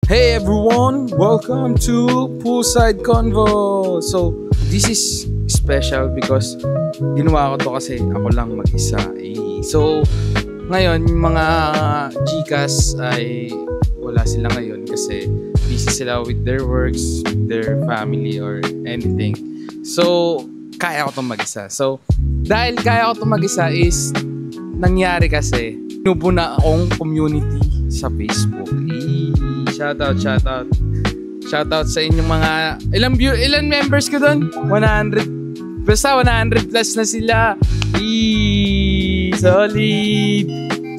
Hey everyone! Welcome to Poolside Convo! So, this is special because ginawa ko to kasi ako lang mag-isa. So, ngayon, yung mga Gcash ay wala sila ngayon kasi busy sila with their works, with their family or anything. So, kaya ko to mag-isa. So, dahil kaya ko to mag-isa is nangyari kasi pinupuna akong community sa Facebook. Shoutout sa inyong mga ilan members ko doon? 100. Basta 100 plus na sila.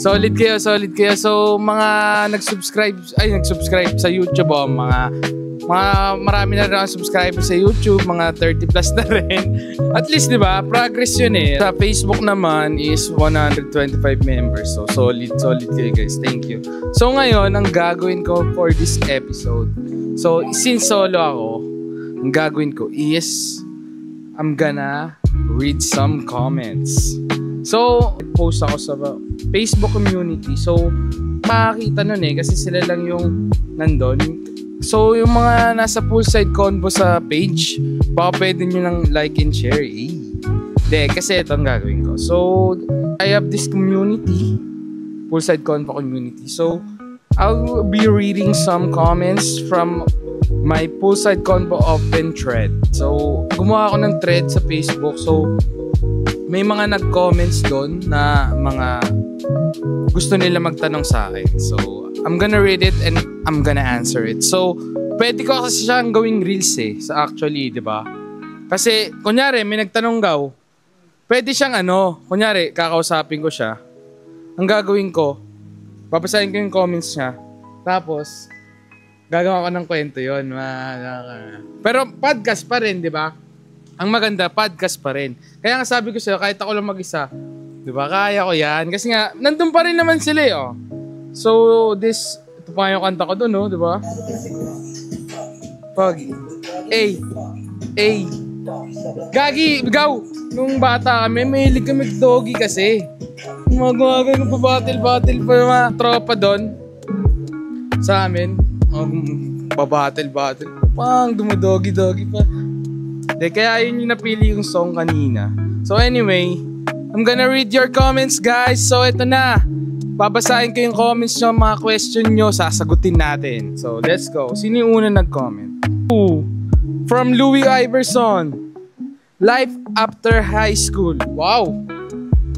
Solid kayo. So mga nag-subscribe sa YouTube, marami na rin ang subscriber sa YouTube, mga 30 plus na rin. At least, di ba? Progress yun eh. Sa Facebook naman is 125 members. So, solid kayo guys. Thank you. So, ngayon, ang gagawin ko for this episode. So, since solo ako, ang gagawin ko is I'm gonna read some comments. So, post ako sa Facebook community. So, makakita nun eh. Kasi sila lang yung nandun. So, yung mga nasa Poolside Convo sa page, baka pwede nyo lang like and share. Kasi ito ang gagawin ko. So, I have this community, Poolside Convo community. So, I'll be reading some comments from my Poolside Convo open thread. So, gumawa ako ng thread sa Facebook. So, may mga nag-comments doon na mga gusto nila magtanong sa akin. So, I'm gonna read it and I'm gonna answer it. So, pwede ko kasi siyang gawing reels eh. Sa actually, di ba? Kasi, kunyari, may nagtanong daw. Pwede siyang kunyari, kakausapin ko siya. Ang gagawin ko, babasahin ko yung comments niya. Tapos, gagawa ko ng kwento yun. Pero podcast pa rin, di ba? Ang maganda, podcast pa rin. Kaya nga sabi ko sa'yo, kahit ako lang mag-isa, di ba? Kaya ko yan. Kasi nga, nandun pa rin naman sila eh, oh. So, ito pa yung kanta ko dun, di ba? Pag, Gagi, ikaw, nung bata kami, mahilig kami doggy kasi. Magawa ng battle pa yung mga tropa dun. Sa amin, babattle. Pang, dumadoggy pa. Kaya yun yung napili yung song kanina. So anyway, I'm gonna read your comments guys. So ito na. Babasahin ko yung comments nyo, mga question nyo, sasagutin natin. So, let's go. Sino yung una nag-comment? From Louis Iverson. Life after high school. Wow!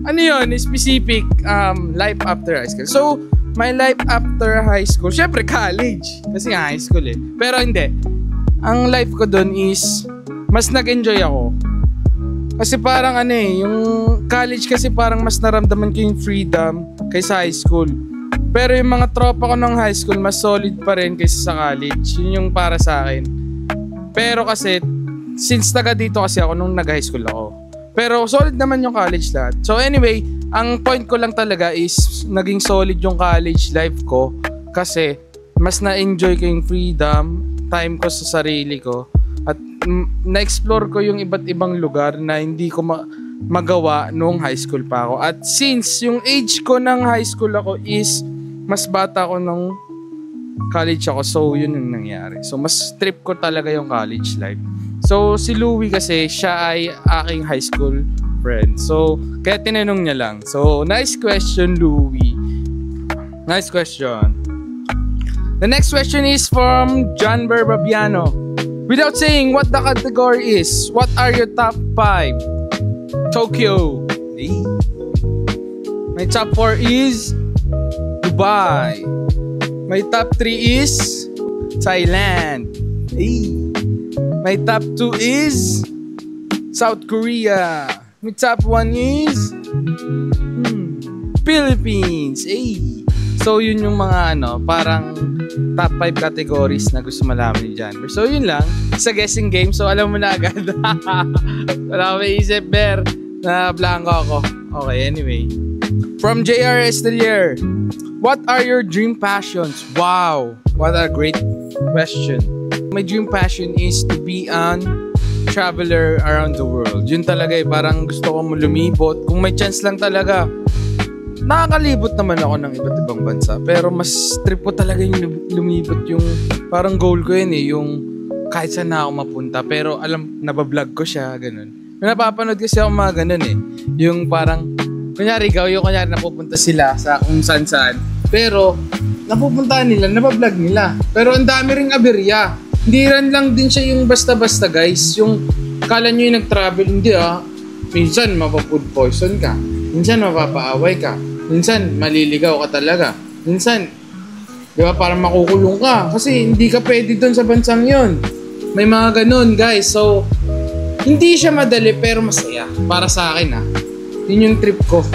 Ano yun? Specific life after high school. So, my life after high school, syempre college. Kasi nga high school eh. Pero hindi. Ang life ko dun is, mas nag-enjoy ako. Kasi parang yung college kasi parang mas naramdaman ko yung freedom kaysa high school. Pero yung mga tropa ko ng high school, mas solid pa rin kaysa sa college. Yun yung para sa akin. Pero kasi, since taga dito kasi ako nung nag-high school ako. Pero solid naman yung college lahat. So anyway, ang point ko lang talaga is, naging solid yung college life ko. Kasi, mas na-enjoy ko yung freedom, time ko sa sarili ko. At na-explore ko yung iba't ibang lugar na hindi ko magawa nung high school pa ako. At since yung age ko ng high school ako is mas bata ako nung college ako. So yun yung nangyari. So mas trip ko talaga yung college life. So si Louie kasi siya ay aking high school friend. So kaya tinanong niya lang. So nice question Louie. Nice question. The next question is from John Berbabiano. Without saying what the category is, what are your top 5? Tokyo. My top 4 is Dubai. My top 3 is Thailand. My top 2 is South Korea. My top 1 is Philippines. So yun yung mga parang top 5 categories na gusto malaman ni Janber. So yun lang, sa guessing game. So alam mo na agad. Wala ko may isip, Ber. Na blanco ako. Okay, anyway. From JR Estelier. What are your dream passions? Wow, what a great question. My dream passion is to be an traveler around the world. Yun talaga parang gusto ko lumibot. Kung may chance lang talaga, Nakakalibot naman ako ng iba't ibang bansa. Pero mas trip ko talaga yung lumibot yung parang goal ko yun eh. Yung kahit saan na ako mapunta. Pero alam, nabablog ko siya, ganun. May napapanood kasi ako mga ganun eh. Yung parang, kunyari ikaw, yung kunyari napupunta sila sa kung saan-saan. Pero, napupuntahan nila, nabablog nila. Pero ang dami ring aberya. Hindi rin lang din siya yung basta-basta guys. Yung kala nyo yung nag-travel, hindi ah. Minsan mapafood poison ka. Minsan mapapaaway ka. Minsan maliligaw ka talaga. Minsan, di ba, parang makukulong ka. Kasi hindi ka pwede doon sa bansang yon. May mga ganun guys. So, hindi siya madali pero masaya. Para sa akin ah. Yun yung trip ko.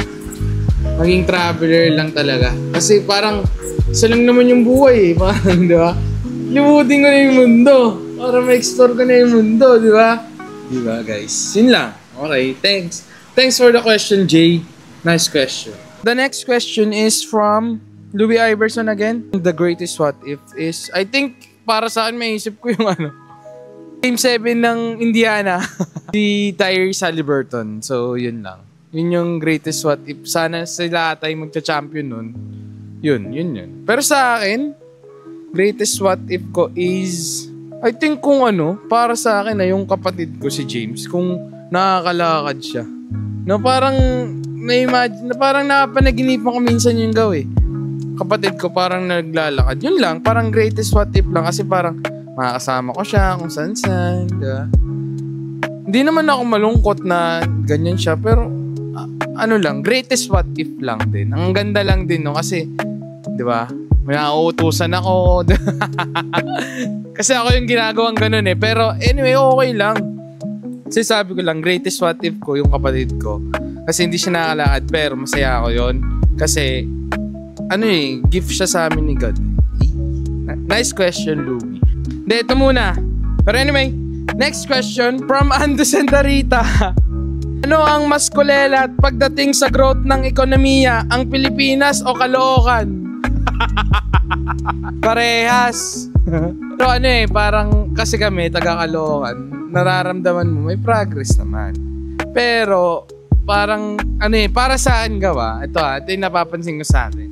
Maging traveler lang talaga. Kasi parang, isa lang naman yung buhay eh. Parang, di ba? Limutin ko na yung mundo. Para ma-explore ko na yung mundo, di ba? Di ba guys? Yun lang. Okay, thanks. Thanks for the question, Jay. Nice question. The next question is from Louis Iverson again. The greatest what if is, I think, para sa akin, may isip ko yung Game 7 ng Indiana. Si Tyrese Haliburton. So, yun lang. Yun yung greatest what if. Sana sila tayo magcha-champion nun. Yun. Pero sa akin, greatest what if ko is, I think kung para sa akin na yung kapatid ko si James, kung nakakalakad siya. No, parang na-imagine, parang napanaginipan ko minsan yung gawin. Kapatid ko parang naglalakad. Yun lang, parang greatest what if lang kasi parang makakasama ko siya kung saan-saan, diba? Hindi naman ako malungkot na ganyan siya, pero lang, greatest what if lang din. Ang ganda lang din, no? Kasi, diba, may nauutusan ako. Kasi ako yung ginagawang ganun eh. Pero anyway, okay lang. Kasi sabi ko lang, greatest what if ko yung kapatid ko. Kasi hindi siya nakalakad, pero masaya ako yon. Kasi, gift siya sa amin ni God. Nice question, Louie. Hindi, ito muna. Pero anyway, next question from Ando Sandarita. Ano ang mas kulelat pagdating sa growth ng ekonomiya, ang Pilipinas o Caloocan? Parehas. Pero parang kasi kami, taga Caloocan, nararamdaman mo, may progress naman. Pero, parang, para saan gawa? Ito yung napapansin ko sa atin.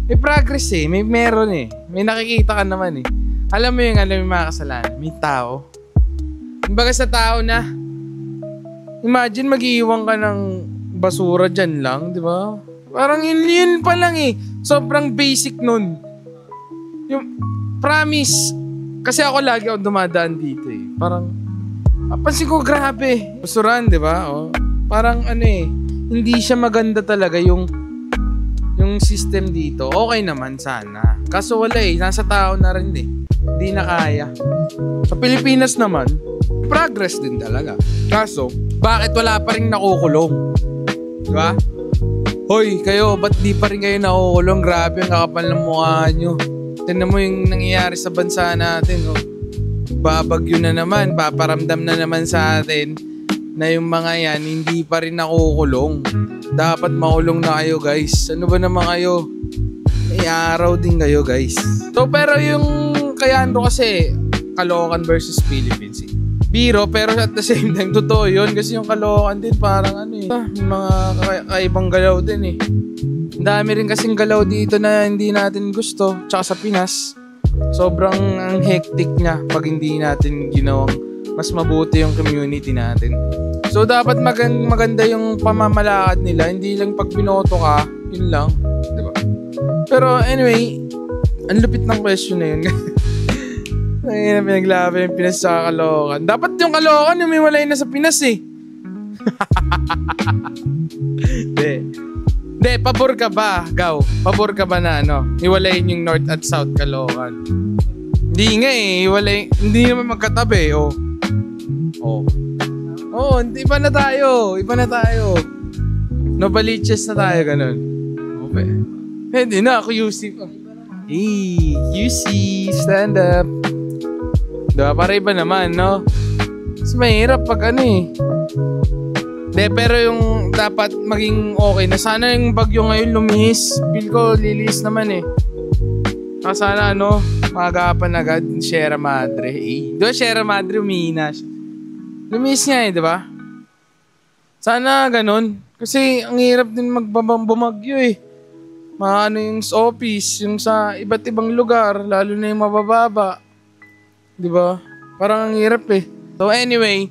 May progress eh, meron eh. May nakikita ka naman eh. Alam mo yung mga kasalanan, may tao. Kumbaga sa tao na, imagine mag-iiwan ka ng basura dyan lang, di ba? Parang yun pa lang eh. Sobrang basic nun. Yung promise. Kasi ako lagi ako dumadaan dito eh. Parang, pansin ko grabe. Basuran, di ba? Oh. Parang hindi siya maganda talaga yung system dito. Okay naman sana. Kaso wala eh. Nasa tao na rin eh. Hindi na kaya. Sa Pilipinas naman, progress din talaga. Kaso, bakit wala pa rin nakukulong? Diba? Hoy, kayo, ba't di pa rin kayo nakukulong? Grabe, ang kakapal ng mukha nyo. Tignan mo yung nangyayari sa bansa natin. Oh. Babagyo na naman, paparamdam na naman sa atin na yung mga yan, hindi pa rin nakukulong. Dapat makulong na kayo, guys. Ano ba naman kayo? May araw din kayo, guys. So, pero yung kayaan ko kasi, Caloocan versus Philippines eh. Biro, pero at the same time, totoo yun. Kasi yung Caloocan din, parang mga kaibang galaw din eh. Ang dami rin kasing galaw dito na hindi natin gusto. Tsaka sa Pinas, sobrang ang hectic niya pag hindi natin ginawang mas mabuti yung community natin. So, dapat maganda yung pamamalakad nila. Hindi lang pag binoto ka, yun lang. Diba? Pero anyway, ang lupit ng question na yun. Ay, pinaglaban yung Pinas sa Caloocan. Dapat yung Caloocan umiwalay na sa Pinas eh. Hindi, pabor ka ba, Gaw? Pabor ka ba na iwalayin yung North at South Caloocan? Hindi nga eh, hindi naman magkatabi oh. Iba na tayo. Novaliches na tayo, ganun. Okay. Hindi na, ako UC pa. UC, stand up. Diba, para iba naman, no? Mas mahirap pag pero yung dapat maging okay na. Sana yung bagyo ngayon lumihis. Feel ko, lilihis naman eh. Sana magapan agad, Sierra Madre. Diba, Sierra Madre, umihina siya. Lumihis nga eh, diba? Sana ganun. Kasi ang hirap din bumagyo eh. Maano yung sa office, yung sa iba't ibang lugar, lalo na yung mabababa. Diba? Parang ang hirap eh. So anyway,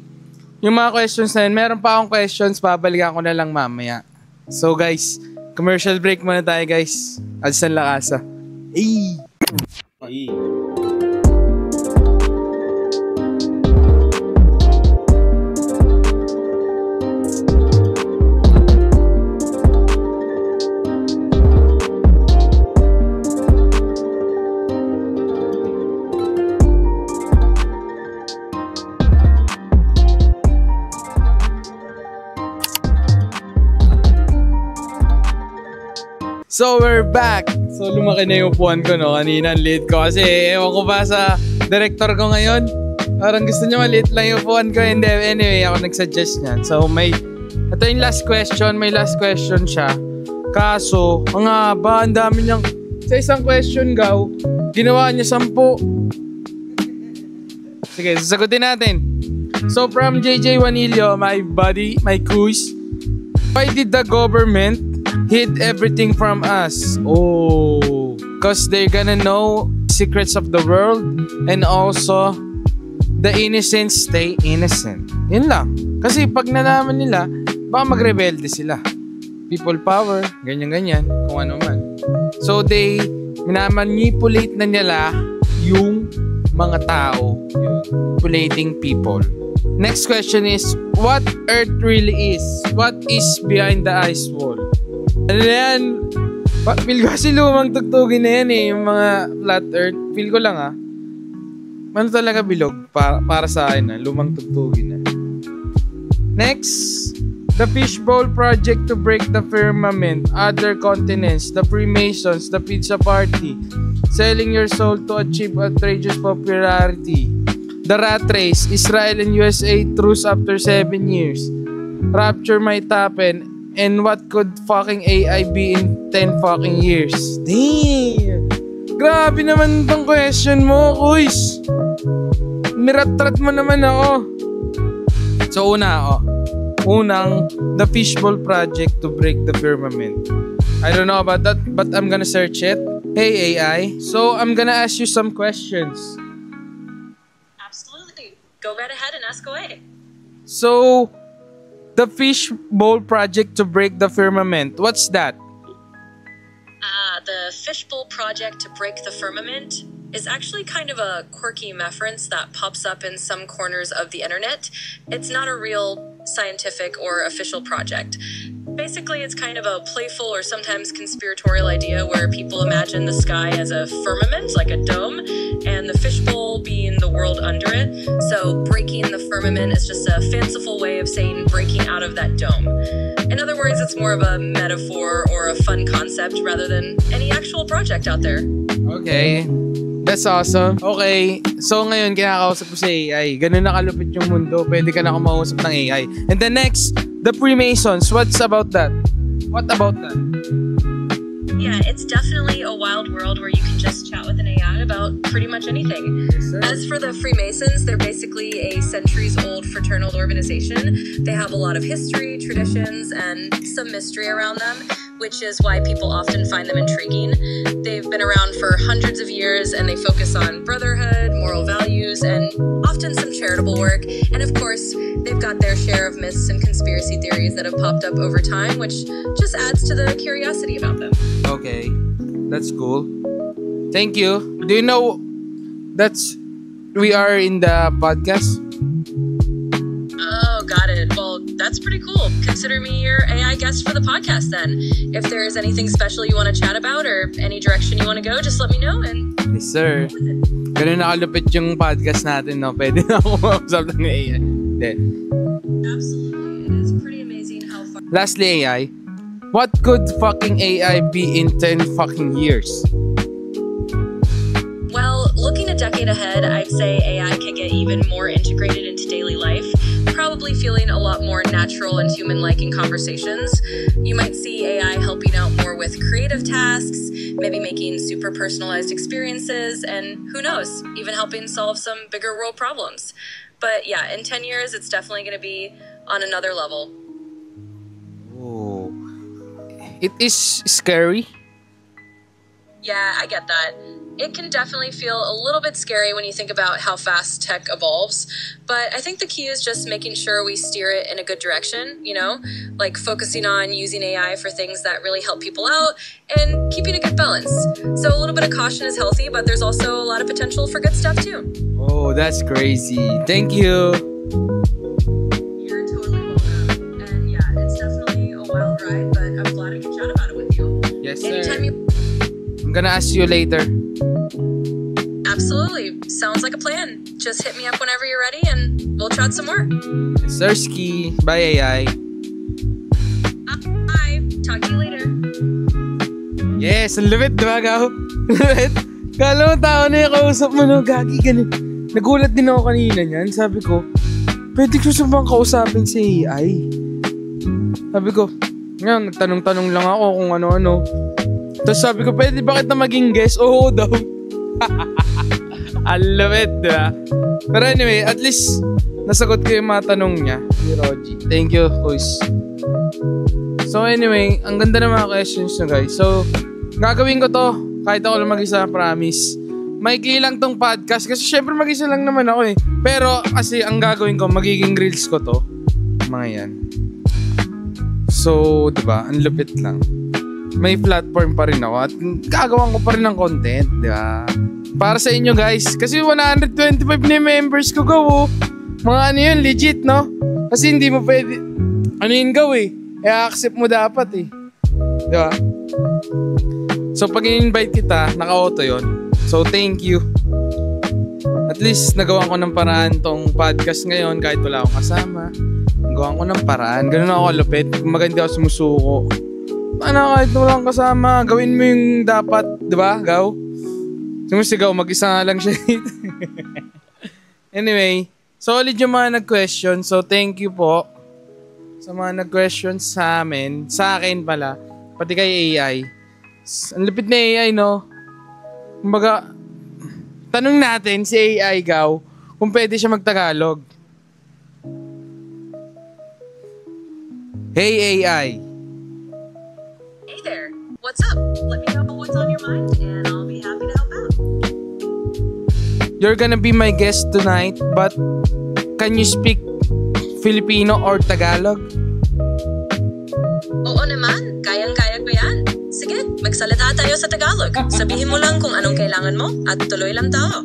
yung mga questions na yun, meron pa akong questions, babalikan ko na lang mamaya. So guys, commercial break muna tayo guys. Adsan Lakasa. Ay! Ay! So we're back. So lumaki na yung upuan ko no. Kanina ang liit ko kasi ewan ko ba sa director ko ngayon. Parang gusto niya maliit lang yung upuan ko. Hindi, anyway ako nagsuggest niyan. So ito yung last question. May last question siya. Kaso, ang haba, ang dami niyang, sa isang question gaw, ginawa niya 10. Sige, sasagutin natin. So from JJ Juanillo, my buddy, my quiz. Why did the government hid everything from us? Oh, because they're gonna know secrets of the world and also the innocent stay innocent. Yun lang. Kasi pag nalaman nila, baka magrebelde sila. People power, ganyan-ganyan, kung ano man. So they minamanipulate na nila yung mga tao, manipulating people. Next question is, what Earth really is? What is behind the ice wall? Ano na yan? Feel ko kasi lumang tugtugin na yan eh, yung mga flat earth. Feel ko lang ah. Ano talaga bilog? Para sa akin ah, lumang tugtugin na. Next, the Fishbowl Project to break the firmament, other continents, the Freemasons, the Pizza Party, selling your soul to achieve outrageous popularity, the Rat Race, Israel and USA truce after 7 years, rapture might happen, and what could fucking AI be in 10 fucking years? Damn! Grabe naman tong question mo, kuys! Mirat-rat mo naman ako. So unang, the Fishbowl Project to break the firmament. I don't know about that, but I'm gonna search it. Hey AI, so I'm gonna ask you some questions. Absolutely. Go right ahead and ask away. So, the Fishbowl Project to break the firmament. What's that? The Fishbowl Project to break the firmament is actually kind of a quirky reference that pops up in some corners of the internet. It's not a real scientific or official project. Basically, it's kind of a playful or sometimes conspiratorial idea where people imagine the sky as a firmament, like a dome, and the fishbowl being the world under it. So breaking the firmament is just a fanciful way of saying breaking out of that dome. In other words, it's more of a metaphor or a fun concept rather than any actual project out there. Okay. That's awesome. Okay. So ngayon, kinakausap ko si AI. Ganun na kalupit yung mundo. Pwede ka na kumausap ng AI. And then next, the Freemasons. What's about that? What about that? Yeah, it's definitely a wild world where you can just chat with an AI about pretty much anything. Yes, As for the Freemasons, they're basically a centuries-old fraternal organization. They have a lot of history, traditions, and some mystery around them, which is why people often find them intriguing. They've been around for hundreds of years, and they focus on brotherhood, moral values, and often some charitable work. And of course, they've got their share of myths and conspiracy theories that have popped up over time, which just adds to the curiosity about them. Okay. That's cool. Thank you. Do you know we are in the podcast? Oh, got it. Well, that's pretty cool. Consider me your AI guest for the podcast then. If there's anything special you want to chat about or any direction you want to go, just let me know and... Yes, sir. Ganun nakalupit yung podcast natin, no? Pwede na ako mausap ng AI. Hindi. Absolutely. It is pretty amazing how far... Lastly, AI. What could fucking AI be in 10 fucking years? Well, looking a decade ahead, I'd say AI can get even more integrated into daily life, probably feeling a lot more natural and human-like in conversations. You might see AI helping out more with creative tasks, maybe making super personalized experiences, and who knows, even helping solve some bigger world problems. But yeah, in 10 years, it's definitely going to be on another level. it is scary. Yeah, I get that. It can definitely feel a little bit scary when you think about how fast tech evolves, but I think the key is just making sure we steer it in a good direction, like focusing on using AI for things that really help people out and keeping a good balance. So a little bit of caution is healthy, but there's also a lot of potential for good stuff too. Oh, that's crazy. Thank you. You're totally welcome. And yeah, it's definitely a wild ride, but I'm glad I could chat about it with you. Yes, sir. Anytime you... I'm gonna ask you later. Absolutely. Sounds like a plan. Just hit me up whenever you're ready and we'll chat some more. Sirski. Bye, AI. Bye. Talk to you later. Yes, ang lupit, diba, Gaw? Lupit. Kala mo tao na yung kausap mo, no? Gagi, ganun. Nagulat din ako kanina niyan. Sabi ko, pwede ko siya bang kausapin si AI? Sabi ko, ngayon, nagtanong-tanong lang ako kung ano-ano. Tapos sabi ko, pwede ba kita maging guest? Oo daw. Ang lupit, diba? Pero anyway, at least, nasagot ko yung mga tanong niya ni Roji. Thank you, Kuis. So anyway, ang ganda ng mga questions na guys. So, gagawin ko to. Kahit ako lang mag-isa, promise. Maikli lang tong podcast kasi syempre mag-isa lang naman ako eh. Pero kasi ang gagawin ko, magiging reels ko to. Mga yan. So, diba? Ang lupit lang. May platform pa rin ako at gagawan ko pa rin ng content, diba? Para sa inyo guys. Kasi 125 na members ko gaw. Mga ano yun, legit, no? Kasi hindi mo pwede, ano yun gaw eh. I-accept mo dapat eh. Diba? So pag in-invite kita, naka-auto yun. So thank you. At least nagawa ko ng paraan tong podcast ngayon kahit wala akong kasama. Nagawa ko ng paraan. Ganun ako lupit. Kung maganda ako sumusuko. Ano kahit wala akong kasama, gawin mo yung dapat. Diba, Gaw? Sumusigaw, mag-isa nga lang siya. Anyway, solid yung mga nag-question. So thank you po sa mga nag-question sa amin. Sa akin pala. Pati kay AI. Ang lupit na AI, no? Kumbaga, tanong natin si AI, Gaw, kung pwede siya mag-Tagalog. Hey, AI. Hey there. What's up? Let me know what's on your mind and I'll be happy to help out. You're gonna be my guest tonight, but can you speak Filipino or Tagalog? Oo naman. Kayang-kaya ko yan. Sige, magsalita tayo sa Tagalog. Sabihin mo lang kung anong kailangan mo at tuloy lang tayo.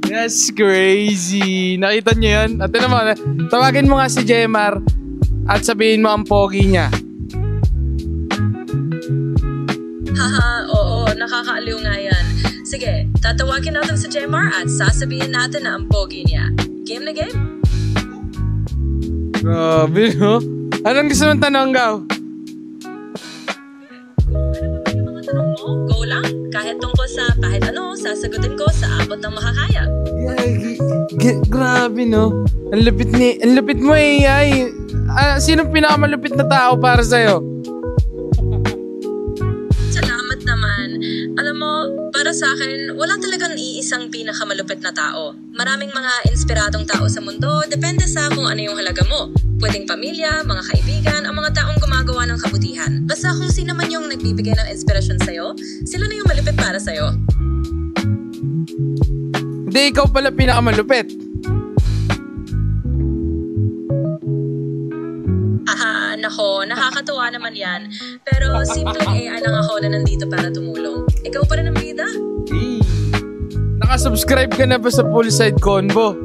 That's crazy. Nakita niyo yan? At naman, tawagin mo nga si Jemar at sabihin mo ang pogi niya. Haha, oo, nakakaaliw nga yan. Sige, tatawagin natin si Jemar at sasabihin natin na ang pogi niya. Game na game? Grabe, no? Anong gusto mong tanong, Gaw? Yung mga tanong mo, go lang. Kahit tungkol sa kahit ano, sasagutin ko sa abot ng makakaya. Grabe, no? Ang lupit mo, AI. Sino pinakamalupit na tao para sa'yo? Salamat naman. Alam mo, para sa akin, wala talagang iisang pinakamalupit na tao. Maraming mga inspiradong tao sa mundo, depende sa kung ano yung halaga mo. Pwedeng pamilya, mga kaibigan, ang mga taong gumagawa ng kabutihan. Basta kung sino man yung nagbibigay ng inspirasyon sa'yo, sila na yung malupit para sa'yo. Hindi, ikaw pala pinakamalupit. Aha, nako, nakakatuwa naman yan. Pero simpleng AI lang ako na nandito para tumulong. Ikaw pa rin ang bida. Hey. Nakasubscribe ka na ba sa Poolside Convo?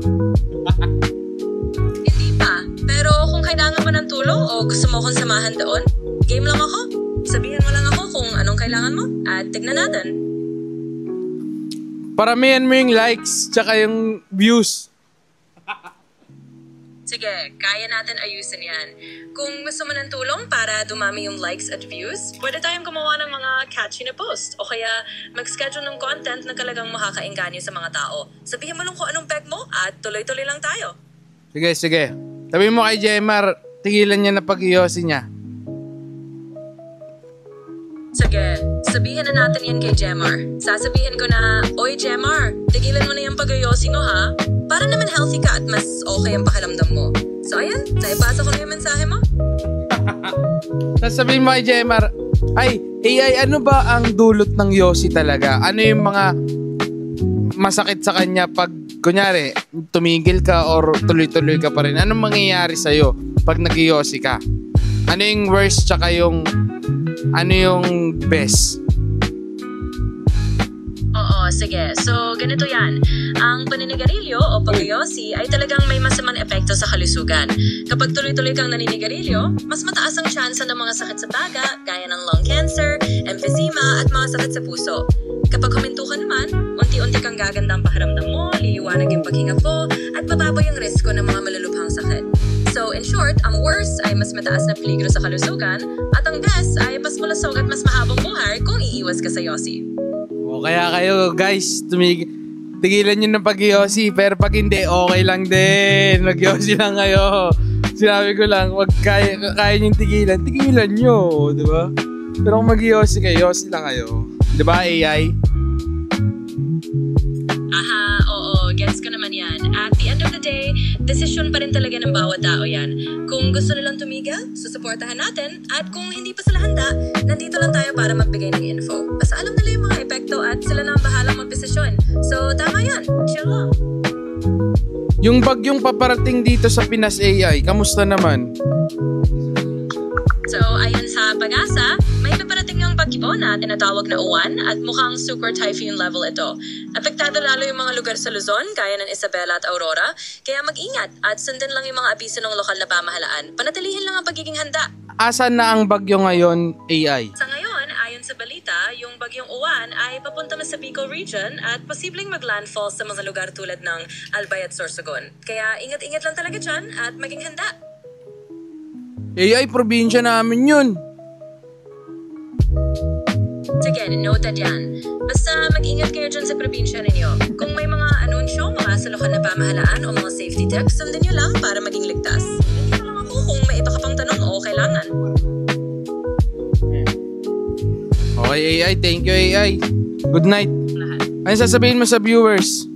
Hindi pa. Pero kung kailangan mo ng tulong o gusto mo akong samahan doon, game lang ako. Sabihin mo lang ako kung anong kailangan mo at tignan natin. Paramihan mo yung likes tsaka yung views. Sige, kaya natin ayusin yan. Kung gusto mo ng tulong para dumami yung likes at views, pwede tayong gumawa ng mga catchy na post o kaya mag-schedule ng content na talagang makakainganyo sa mga tao. Sabihin mo lang kung anong peg mo at tuloy-tuloy lang tayo. Sige. Sabihin mo kay Jemar, tigilan niya na pag-iyosin niya. Sige, sabihin na natin yan kay Jemar. Sasabihin ko na, Oy Jemar, tigilan mo na yung pag-yosi mo ha? Para naman healthy ka at mas okay ang pakiramdam mo. So ayan, naipasa ko na yung mensahe mo. Tapos sabihin mo kay Jemar, Ay, AI, ano ba ang dulot ng Yossi talaga? Ano yung mga masakit sa kanya pag, kunyari, tumigil ka or tuloy-tuloy ka pa rin? Anong mangyayari sa'yo pag nag-Yossi ka? Ano yung worst tsaka yung, ano yung best? Oo, sige. So, ganito yan. Ang paninigarilyo o pag-yossi ay talagang may masamang epekto sa kalusugan. Kapag tuloy-tuloy kang naninigarilyo, mas mataas ang tsansa ng mga sakit sa baga, gaya ng lung cancer, emphysema, at mga sakit sa puso. Kapag huminto ka naman, unti-unti kang gaganda ang pakiramdam mo, liliwanag yung paghinga mo, at bababa yung risko ng mga malulubhang sakit. So, in short, ang worst ay mas mataas na peligro sa kalusugan, at ang best ay mas malusog at mas mahabang buhay kung iiwas ka sa yossi. O kaya kayo guys, tigilan nyo ng pag-yossi, pero pag hindi, okay lang din. Mag-yossi lang kayo. Sinabi ko lang, wag kaya nyo tigilan nyo, di ba? Pero kung mag-yossi kayo, yossi lang kayo. Di ba, AI? Aha, oo, gets ko naman yan. At the end of the day, desisyon pa rin talaga ng bawat tao yan. Kung gusto nilang tumigil, susuportahan natin. At kung hindi pa sila handa, nandito lang tayo para magbigay ng info. Basta alam nila yung mga epekto at sila na ang bahalang magdesisyon. So, tama yan. Chill lang. Yung bagyong paparating dito sa Pinas AI, kamusta naman? So, ayon sa Pag-asa, may paparating yung bagyo na tinatawag na Uwan at mukhang super typhoon level ito. Apektado lalo yung mga lugar sa Luzon, gaya ng Isabela at Aurora, kaya mag-ingat at sundin lang yung mga abiso ng lokal na pamahalaan. Panatilihin lang ang pagiging handa. Asan na ang bagyo ngayon, AI? Sa ngayon, ayon sa balita, yung bagyong Uwan ay papunta na sa Bicol region at posibleng maglandfall sa mga lugar tulad ng Albay at Sorsogon. Kaya ingat-ingat lang talaga dyan at maging handa. AI, probinsya namin yun. Sige, noted yan. Basta mag-ingat kayo dyan sa probinsya ninyo. Kung may mga anunsyo mula sa lokal na pamahalaan o mga safety tips, sundin nyo lang para maging ligtas. Hindi ko lang ako kung may iba ka pang tanong o kailangan. Okay, AI. Thank you, AI. Good night. Ano sasabihin mo sa viewers?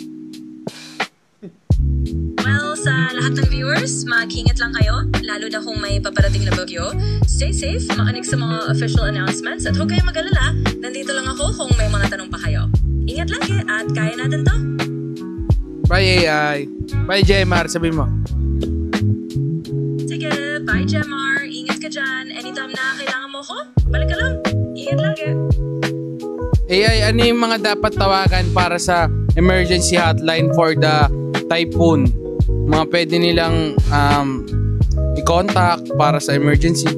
Well, sa lahat ng viewers, mag-ingat lang kayo, lalo na kung may paparating na bagyo. Stay safe, makinig sa mga official announcements, at huwag kayong mag-alala, nandito lang ako kung may mga tanong pa kayo. Ingat lagi at kaya natin to. Bye, AI. Bye, Jemar. Sabihin mo. Sige, bye Jemar. Ingat ka dyan. Anytime na kailangan mo ko, balik ka lang. Ingat lagi. AI, ano yung mga dapat tawagan para sa emergency hotline for the typhoon? Mga pwede nilang i-contact para sa emergency.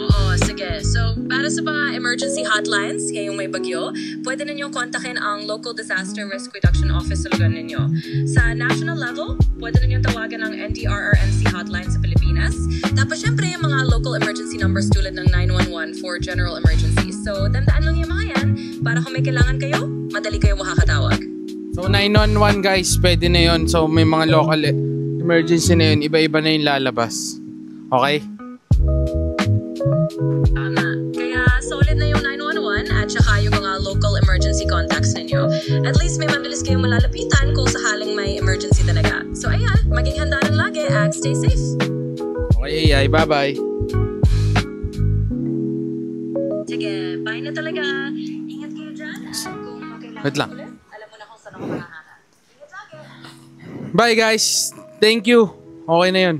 Oo, sige. So, para sa mga emergency hotlines, ngayong may bagyo, pwede ninyong kontakin ang Local Disaster Risk Reduction Office sa lugar ninyo. Sa national level, pwede ninyong tawagan ang NDRRMC hotline sa Pilipinas. Tapos, syempre, yung mga local emergency numbers tulad ng 911 for general emergencies. So, tandaan lang yung mga yan para kung may kailangan kayo, madali kayo makakatawag. So 911 guys, pwede na yun. So may mga local emergency na yun, iba-iba na yung lalabas. Okay? Tama. Kaya solid na yung 911 at saka yung mga local emergency contacts ninyo. At least may mabilis kayong malalapitan kung sakaling may emergency talaga. So ayan, maging handa lang lagi at stay safe. Okay, AI. Bye-bye. Sige, bye na talaga. Ingat kayo dyan. Kung magkailangan Wait lang. ulit, alam mo na kung saan ako makahanap. Ingat lagi. Bye guys. Thank you. Okay na yun.